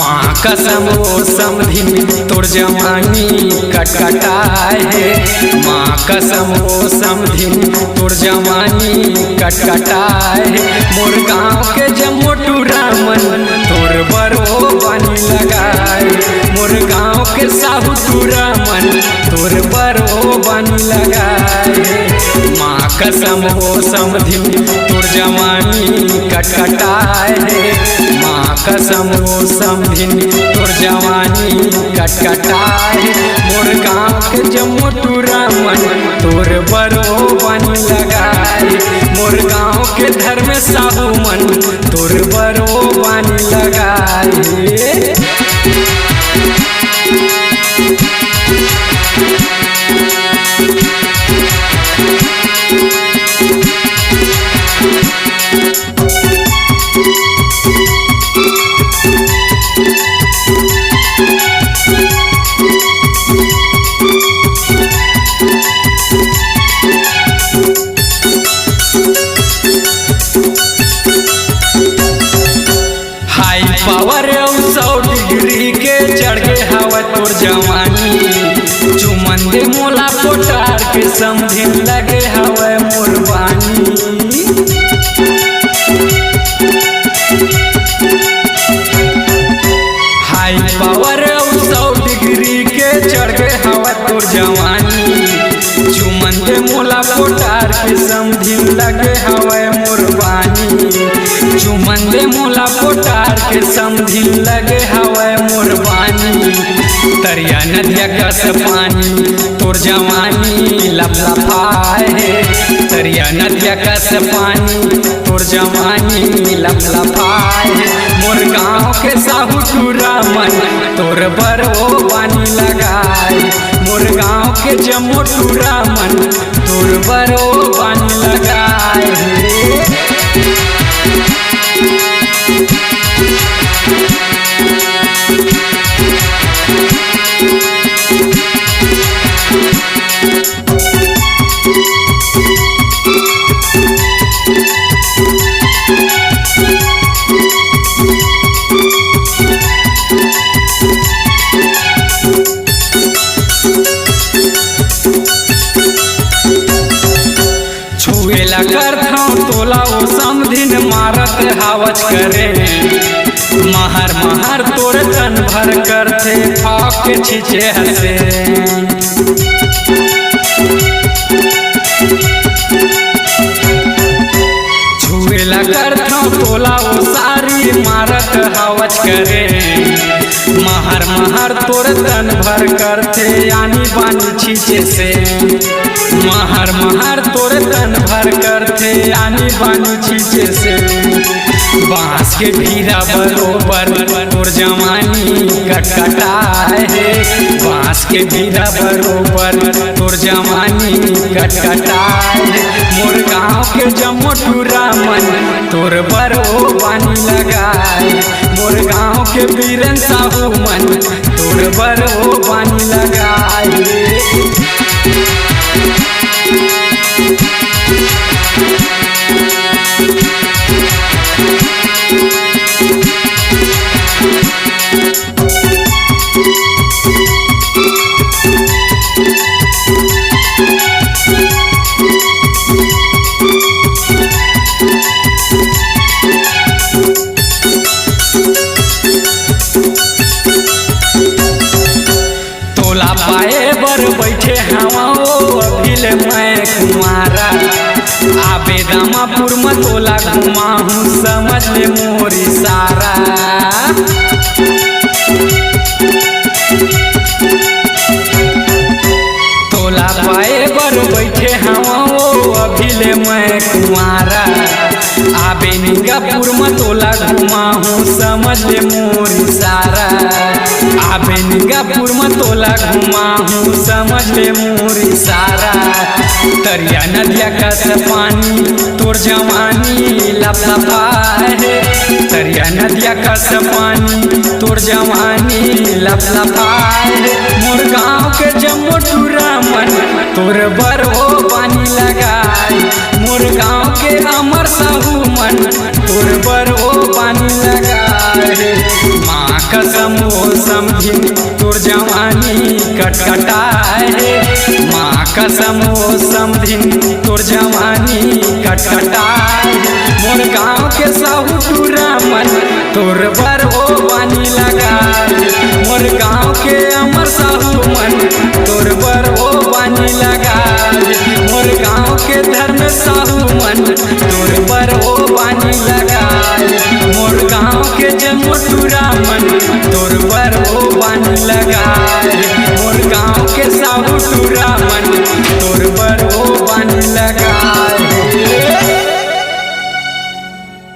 माँ कसम समधिन तोर जवानी कटकटाए है। माँ कसम समधिन तोर जवानी कटकटाए है। मोर गाँव के जमोटू रामन तोर बरो पानी लगाए। मोर गाँव के साहू तू रामन तोर बरो पानी लगाए। माँ कसम समधिन तोर जवानी कटकटाए है। माँ कसम समधिन तोर जवानी कटकटाए। मोर गाँव के जमोटू रामन तोर बरो पानी लगाए। मोर गाँव के धर्म साहू मन तोर बरो पानी लगाए। हाई पावर 100 डिग्री के चढ़ के हवा तोर जवानी। चुमन दे मोला पोटार के समधिन लगे हवा मोर बानी। हाई पावर 100 डिग्री के चढ़ के हवा तोर जवानी। चुमन दे मोला पोटार के समधिन लगे हवा मोर बानी। चुमन दे मोला पोटार के समधिन लगे हवा मोर बानी। तरिया नदिया कस पानी तोर जवानी लपलपाए है। तरिया नदिया कस पानी तोर जवानी लपलपाए है। मोर गाँव के साहू तू रामन तोर बरो पानी लगाए। मोर गाँव के जमोटू रामन तोर बरो पानी लगाए। छुएला करथौ तोला ओ समधिन मारत हावच करे। महर महर तोर तन भर करथे फाक के छीचे हसे। छुएला करथौ तोला ओ सारी मारत हावच करे। महर महर तोर तन भर करथे आनी बानी छीचे से। महर महर तोर तन भर करथे आनी बानी छीचे से। बांस के भीरा बरोबर तोर जवानी कटकटाए है। बांस के भीरा बरोबर तोर जवानी कटकटाए है। मोर गाँव के जमोटू रामन तोर बरो पानी लगाए। मोर गाँव के बीरन साहू मन तोर बरो पानी लगाए। तोला पाए बर बैठे हवा ओ अभिल मैं कुमारा। आबे दामापुर में तोला घुमा हूँ समझ ले मोरी सारा। तोला पाए बर बैठे हवा ओ अभिल मैं कुमारा। आबे निंगापुर में तोला घुमा हूँ समझ ले मोरी सारा। आबे निंगापुर में तोला घुमा हूँ समझ ले मोरी सारा। तरिया नदिया कस पानी तोर जवानी लपलपाए है। तरिया नदिया कस पानी तोर जवानी लपलपाए है। मोर गाँव के जमोटू रामन तोर बरो पानी लगाए। मोर गाँव के अमर साहू मन तोर बरो पानी लगाए। माँ कसम कटकटाए माँ कसम ओ समधिन तोर जवानी कटकटाए मोर गाँव के साहू टूरा मन तोर बर ओ बानी लगाए मोर गाँव के अमर साहू मन तोर बर ओ बानी लगाए मोर गाँव के धर्म साहू मन तोर बर ओ बानी लगाए मोर गाँव के जमोटूरा मन तोर बर